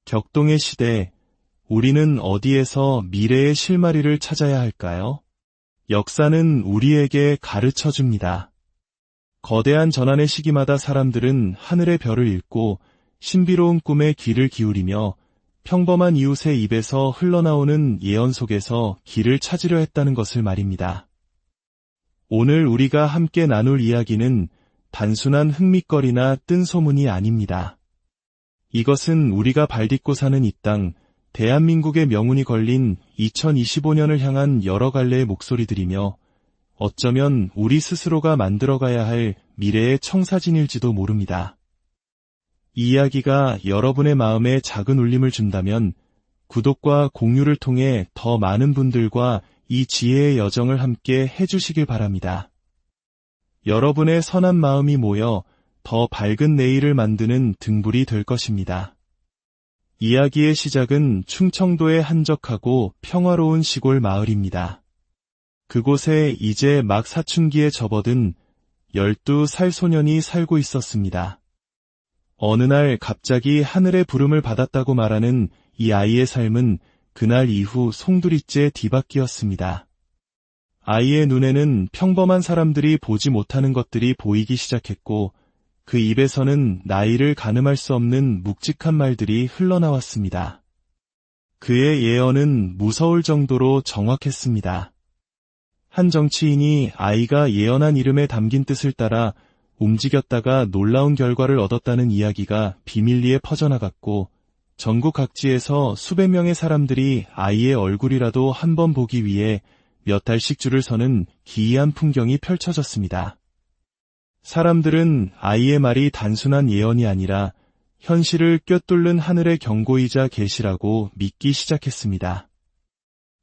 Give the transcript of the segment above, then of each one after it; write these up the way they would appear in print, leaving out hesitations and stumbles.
격동의 시대, 우리는 어디에서 미래의 실마리를 찾아야 할까요? 역사는 우리에게 가르쳐 줍니다. 거대한 전환의 시기마다 사람들은 하늘의 별을 읽고 신비로운 꿈에 귀를 기울이며 평범한 이웃의 입에서 흘러나오는 예언 속에서 길을 찾으려 했다는 것을 말입니다. 오늘 우리가 함께 나눌 이야기는 단순한 흥미거리나 뜬소문이 아닙니다. 이것은 우리가 발딛고 사는 이 땅, 대한민국의 명운이 걸린 2025년을 향한 여러 갈래의 목소리들이며 어쩌면 우리 스스로가 만들어가야 할 미래의 청사진일지도 모릅니다. 이 이야기가 여러분의 마음에 작은 울림을 준다면 구독과 공유를 통해 더 많은 분들과 이 지혜의 여정을 함께 해주시길 바랍니다. 여러분의 선한 마음이 모여 더 밝은 내일을 만드는 등불이 될 것입니다. 이야기의 시작은 충청도의 한적하고 평화로운 시골 마을입니다. 그곳에 이제 막 사춘기에 접어든 12살 소년이 살고 있었습니다. 어느 날 갑자기 하늘의 부름을 받았다고 말하는 이 아이의 삶은 그날 이후 송두리째 뒤바뀌었습니다. 아이의 눈에는 평범한 사람들이 보지 못하는 것들이 보이기 시작했고 그 입에서는 나이를 가늠할 수 없는 묵직한 말들이 흘러나왔습니다. 그의 예언은 무서울 정도로 정확했습니다. 한 정치인이 아이가 예언한 이름에 담긴 뜻을 따라 움직였다가 놀라운 결과를 얻었다는 이야기가 비밀리에 퍼져나갔고 전국 각지에서 수백 명의 사람들이 아이의 얼굴이라도 한번 보기 위해 몇 달씩 줄을 서는 기이한 풍경이 펼쳐졌습니다. 사람들은 아이의 말이 단순한 예언이 아니라 현실을 꿰뚫는 하늘의 경고이자 계시라고 믿기 시작했습니다.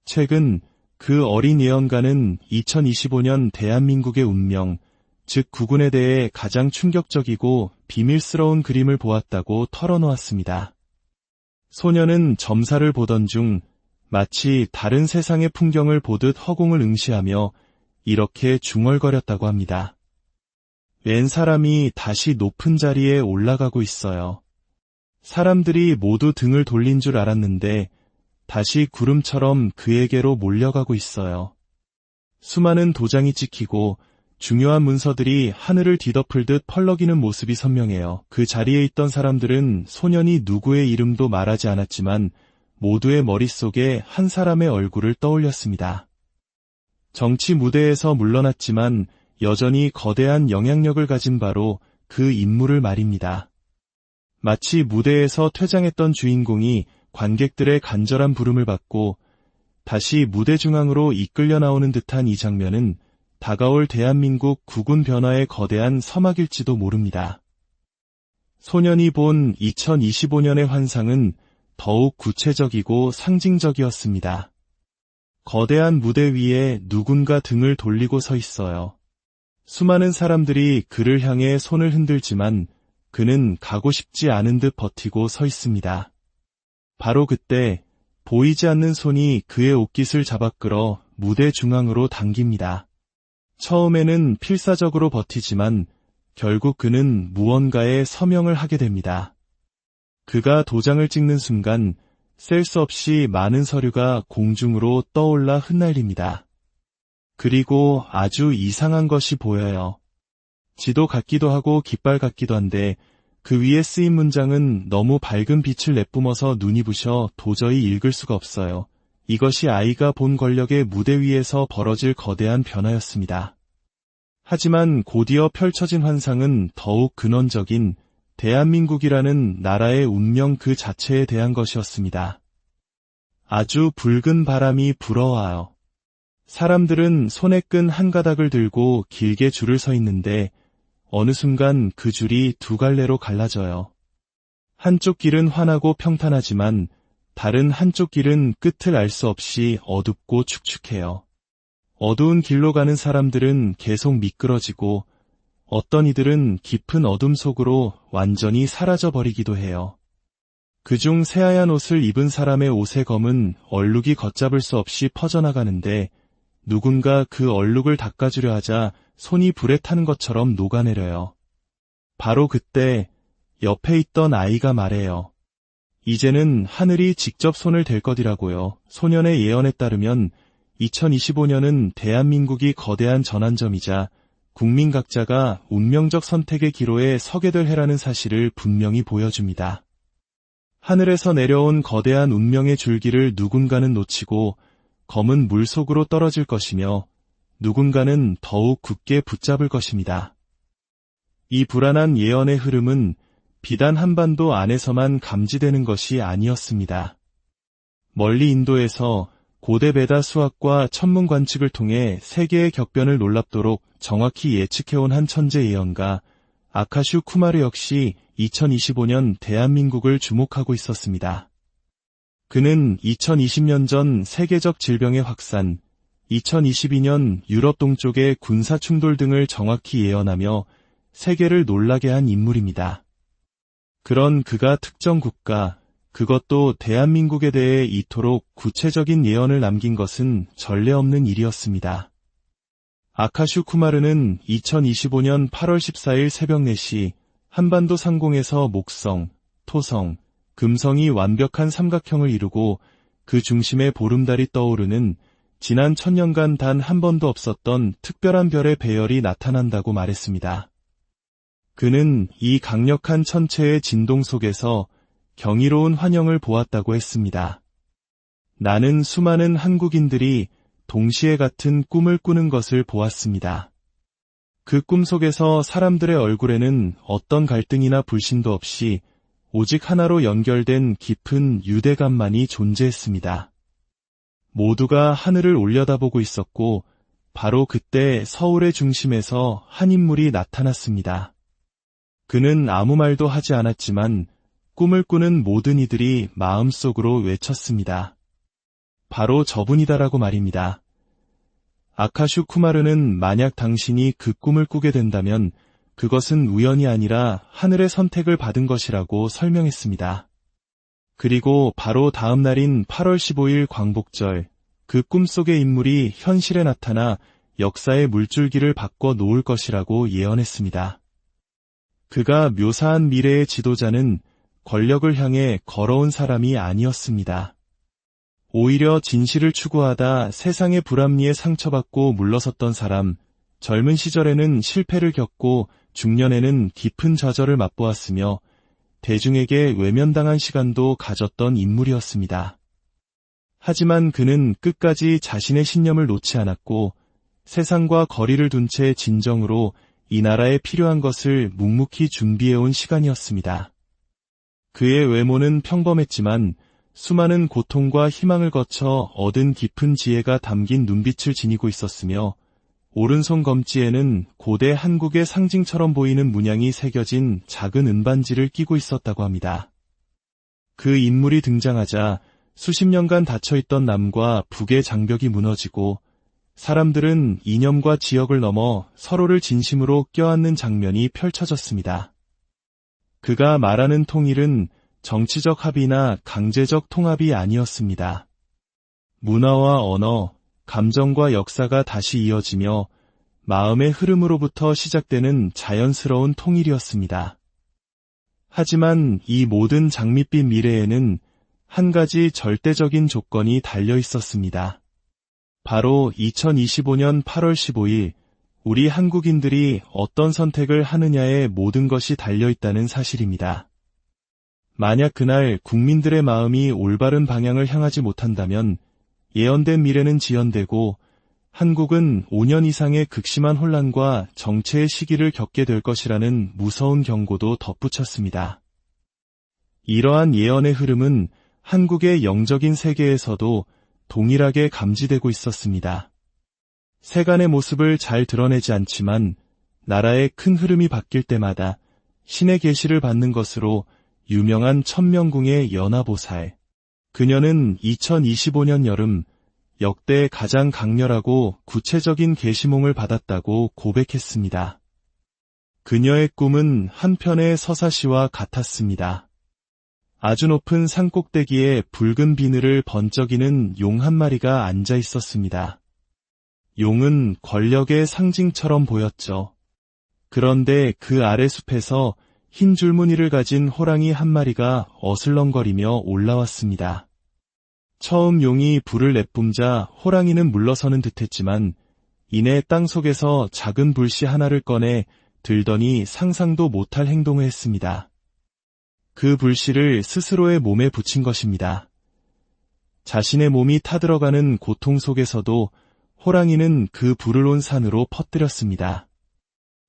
최근 그 어린 예언가는 2025년 대한민국의 운명, 즉 국운에 대해 가장 충격적이고 비밀스러운 그림을 보았다고 털어놓았습니다. 소년은 점사를 보던 중 마치 다른 세상의 풍경을 보듯 허공을 응시하며 이렇게 중얼거렸다고 합니다. 웬 사람이 다시 높은 자리에 올라가고 있어요. 사람들이 모두 등을 돌린 줄 알았는데 다시 구름처럼 그에게로 몰려가고 있어요. 수많은 도장이 찍히고 중요한 문서들이 하늘을 뒤덮을 듯 펄럭이는 모습이 선명해요. 그 자리에 있던 사람들은 소년이 누구의 이름도 말하지 않았지만 모두의 머릿속에 한 사람의 얼굴을 떠올렸습니다. 정치 무대에서 물러났지만 여전히 거대한 영향력을 가진 바로 그 인물을 말입니다. 마치 무대에서 퇴장했던 주인공이 관객들의 간절한 부름을 받고 다시 무대 중앙으로 이끌려 나오는 듯한 이 장면은 다가올 대한민국 국운 변화의 거대한 서막일지도 모릅니다. 소년이 본 2025년의 환상은 더욱 구체적이고 상징적이었습니다. 거대한 무대 위에 누군가 등을 돌리고 서 있어요. 수많은 사람들이 그를 향해 손을 흔들지만 그는 가고 싶지 않은 듯 버티고 서 있습니다. 바로 그때 보이지 않는 손이 그의 옷깃을 잡아 끌어 무대 중앙으로 당깁니다. 처음에는 필사적으로 버티지만 결국 그는 무언가에 서명을 하게 됩니다. 그가 도장을 찍는 순간 셀 수 없이 많은 서류가 공중으로 떠올라 흩날립니다. 그리고 아주 이상한 것이 보여요. 지도 같기도 하고 깃발 같기도 한데 그 위에 쓰인 문장은 너무 밝은 빛을 내뿜어서 눈이 부셔 도저히 읽을 수가 없어요. 이것이 아이가 본 권력의 무대 위에서 벌어질 거대한 변화였습니다. 하지만 곧이어 펼쳐진 환상은 더욱 근원적인 대한민국이라는 나라의 운명 그 자체에 대한 것이었습니다. 아주 붉은 바람이 불어와요. 사람들은 손에 끈 한 가닥을 들고 길게 줄을 서 있는데 어느 순간 그 줄이 두 갈래로 갈라져요. 한쪽 길은 환하고 평탄하지만 다른 한쪽 길은 끝을 알 수 없이 어둡고 축축해요. 어두운 길로 가는 사람들은 계속 미끄러지고 어떤 이들은 깊은 어둠 속으로 완전히 사라져버리기도 해요. 그중 새하얀 옷을 입은 사람의 옷의 검은 얼룩이 걷잡을 수 없이 퍼져나가는데 누군가 그 얼룩을 닦아주려 하자 손이 불에 타는 것처럼 녹아내려요. 바로 그때 옆에 있던 아이가 말해요. 이제는 하늘이 직접 손을 댈 것이라고요. 소년의 예언에 따르면 2025년은 대한민국이 거대한 전환점이자 국민 각자가 운명적 선택의 기로에 서게 될 해라는 사실을 분명히 보여줍니다. 하늘에서 내려온 거대한 운명의 줄기를 누군가는 놓치고 검은 물속으로 떨어질 것이며 누군가는 더욱 굳게 붙잡을 것입니다. 이 불안한 예언의 흐름은 비단 한반도 안에서만 감지되는 것이 아니었습니다. 멀리 인도에서 고대 베다 수학과 천문 관측을 통해 세계의 격변을 놀랍도록 정확히 예측해온 한 천재 예언가 아카슈 쿠마르 역시 2025년 대한민국을 주목하고 있었습니다. 그는 2020년 전 세계적 질병의 확산, 2022년 유럽 동쪽의 군사 충돌 등을 정확히 예언하며 세계를 놀라게 한 인물입니다. 그런 그가 특정 국가, 그것도 대한민국에 대해 이토록 구체적인 예언을 남긴 것은 전례 없는 일이었습니다. 아카슈 쿠마르는 2025년 8월 14일 새벽 4시 한반도 상공에서 목성, 토성, 금성이 완벽한 삼각형을 이루고 그 중심에 보름달이 떠오르는 지난 1000년간 단 한 번도 없었던 특별한 별의 배열이 나타난다고 말했습니다. 그는 이 강력한 천체의 진동 속에서 경이로운 환영을 보았다고 했습니다. 나는 수많은 한국인들이 동시에 같은 꿈을 꾸는 것을 보았습니다. 그 꿈 속에서 사람들의 얼굴에는 어떤 갈등이나 불신도 없이 오직 하나로 연결된 깊은 유대감만이 존재했습니다. 모두가 하늘을 올려다보고 있었고 바로 그때 서울의 중심에서 한 인물이 나타났습니다. 그는 아무 말도 하지 않았지만 꿈을 꾸는 모든 이들이 마음속으로 외쳤습니다. 바로 저분이다라고 말입니다. 아카슈 쿠마르는 만약 당신이 그 꿈을 꾸게 된다면 그것은 우연이 아니라 하늘의 선택을 받은 것이라고 설명했습니다. 그리고 바로 다음 날인 8월 15일 광복절, 그 꿈속의 인물이 현실에 나타나 역사의 물줄기를 바꿔 놓을 것이라고 예언했습니다. 그가 묘사한 미래의 지도자는 권력을 향해 걸어온 사람이 아니었습니다. 오히려 진실을 추구하다 세상의 불합리에 상처받고 물러섰던 사람, 젊은 시절에는 실패를 겪고 중년에는 깊은 좌절을 맛보았으며 대중에게 외면당한 시간도 가졌던 인물이었습니다. 하지만 그는 끝까지 자신의 신념을 놓지 않았고 세상과 거리를 둔 채 진정으로 이 나라에 필요한 것을 묵묵히 준비해온 시간이었습니다. 그의 외모는 평범했지만 수많은 고통과 희망을 거쳐 얻은 깊은 지혜가 담긴 눈빛을 지니고 있었으며 오른손 검지에는 고대 한국의 상징처럼 보이는 문양이 새겨진 작은 은반지를 끼고 있었다고 합니다. 그 인물이 등장하자 수십 년간 닫혀있던 남과 북의 장벽이 무너지고 사람들은 이념과 지역을 넘어 서로를 진심으로 껴안는 장면이 펼쳐졌습니다. 그가 말하는 통일은 정치적 합의나 강제적 통합이 아니었습니다. 문화와 언어, 감정과 역사가 다시 이어지며 마음의 흐름으로부터 시작되는 자연스러운 통일이었습니다. 하지만 이 모든 장밋빛 미래에는 한 가지 절대적인 조건이 달려 있었습니다. 바로 2025년 8월 15일 우리 한국인들이 어떤 선택을 하느냐에 모든 것이 달려 있다는 사실입니다. 만약 그날 국민들의 마음이 올바른 방향을 향하지 못한다면 예언된 미래는 지연되고 한국은 5년 이상의 극심한 혼란과 정체의 시기를 겪게 될 것이라는 무서운 경고도 덧붙였습니다. 이러한 예언의 흐름은 한국의 영적인 세계에서도 동일하게 감지되고 있었습니다. 세간의 모습을 잘 드러내지 않지만 나라의 큰 흐름이 바뀔 때마다 신의 계시를 받는 것으로 유명한 천명궁의 연화보살. 그녀는 2025년 여름 역대 가장 강렬하고 구체적인 계시몽을 받았다고 고백했습니다. 그녀의 꿈은 한편의 서사시와 같았습니다. 아주 높은 산꼭대기에 붉은 비늘을 번쩍이는 용 한 마리가 앉아 있었습니다. 용은 권력의 상징처럼 보였죠. 그런데 그 아래 숲에서 흰 줄무늬를 가진 호랑이 한 마리가 어슬렁거리며 올라왔습니다. 처음 용이 불을 내뿜자 호랑이는 물러서는 듯했지만 이내 땅속에서 작은 불씨 하나를 꺼내 들더니 상상도 못할 행동을 했습니다. 그 불씨를 스스로의 몸에 붙인 것입니다. 자신의 몸이 타들어가는 고통 속에서도 호랑이는 그 불을 온 산으로 퍼뜨렸습니다.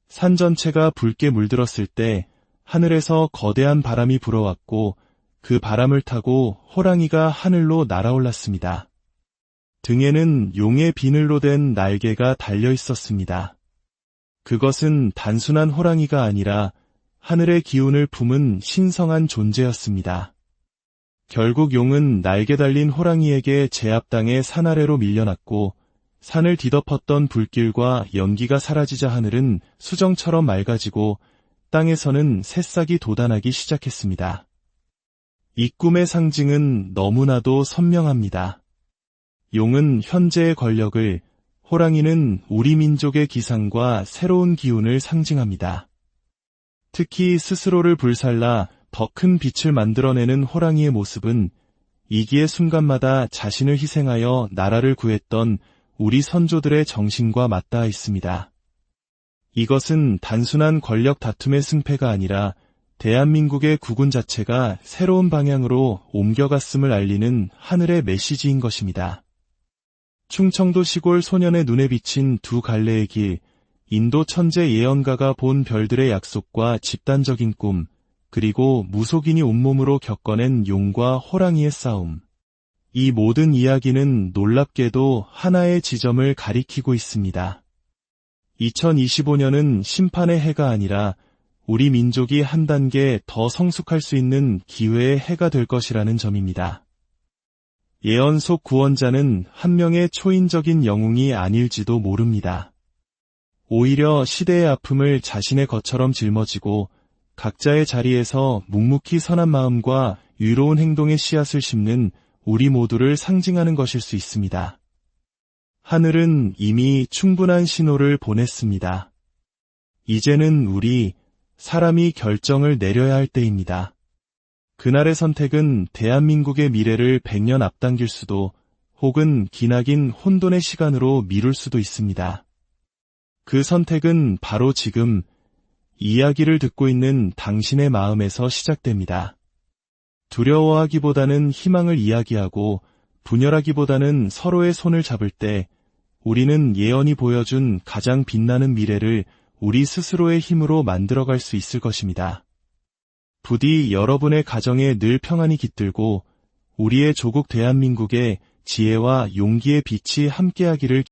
산 전체가 붉게 물들었을 때 하늘에서 거대한 바람이 불어왔고 그 바람을 타고 호랑이가 하늘로 날아올랐습니다. 등에는 용의 비늘로 된 날개가 달려 있었습니다. 그것은 단순한 호랑이가 아니라 하늘의 기운을 품은 신성한 존재였습니다. 결국 용은 날개 달린 호랑이에게 제압당해 산 아래로 밀려났고 산을 뒤덮었던 불길과 연기가 사라지자 하늘은 수정처럼 맑아지고 땅에서는 새싹이 돋아나기 시작했습니다. 이 꿈의 상징은 너무나도 선명합니다. 용은 현재의 권력을, 호랑이는 우리 민족의 기상과 새로운 기운을 상징합니다. 특히 스스로를 불살라 더 큰 빛을 만들어내는 호랑이의 모습은 위기의 순간마다 자신을 희생하여 나라를 구했던 우리 선조들의 정신과 맞닿아 있습니다. 이것은 단순한 권력 다툼의 승패가 아니라 대한민국의 국운 자체가 새로운 방향으로 옮겨갔음을 알리는 하늘의 메시지인 것입니다. 충청도 시골 소년의 눈에 비친 두 갈래의 길, 인도 천재 예언가가 본 별들의 약속과 집단적인 꿈, 그리고 무속인이 온몸으로 겪어낸 용과 호랑이의 싸움. 이 모든 이야기는 놀랍게도 하나의 지점을 가리키고 있습니다. 2025년은 심판의 해가 아니라 우리 민족이 한 단계 더 성숙할 수 있는 기회의 해가 될 것이라는 점입니다. 예언 속 구원자는 한 명의 초인적인 영웅이 아닐지도 모릅니다. 오히려 시대의 아픔을 자신의 것처럼 짊어지고 각자의 자리에서 묵묵히 선한 마음과 유로운 행동의 씨앗을 심는 우리 모두를 상징하는 것일 수 있습니다. 하늘은 이미 충분한 신호를 보냈습니다. 이제는 우리 사람이 결정을 내려야 할 때입니다. 그날의 선택은 대한민국의 미래를 100년 앞당길 수도 혹은 기나긴 혼돈의 시간으로 미룰 수도 있습니다. 그 선택은 바로 지금 이야기를 듣고 있는 당신의 마음에서 시작됩니다. 두려워하기보다는 희망을 이야기하고 분열하기보다는 서로의 손을 잡을 때 우리는 예언이 보여준 가장 빛나는 미래를 우리 스스로의 힘으로 만들어갈 수 있을 것입니다. 부디 여러분의 가정에 늘 평안이 깃들고 우리의 조국 대한민국에 지혜와 용기의 빛이 함께하기를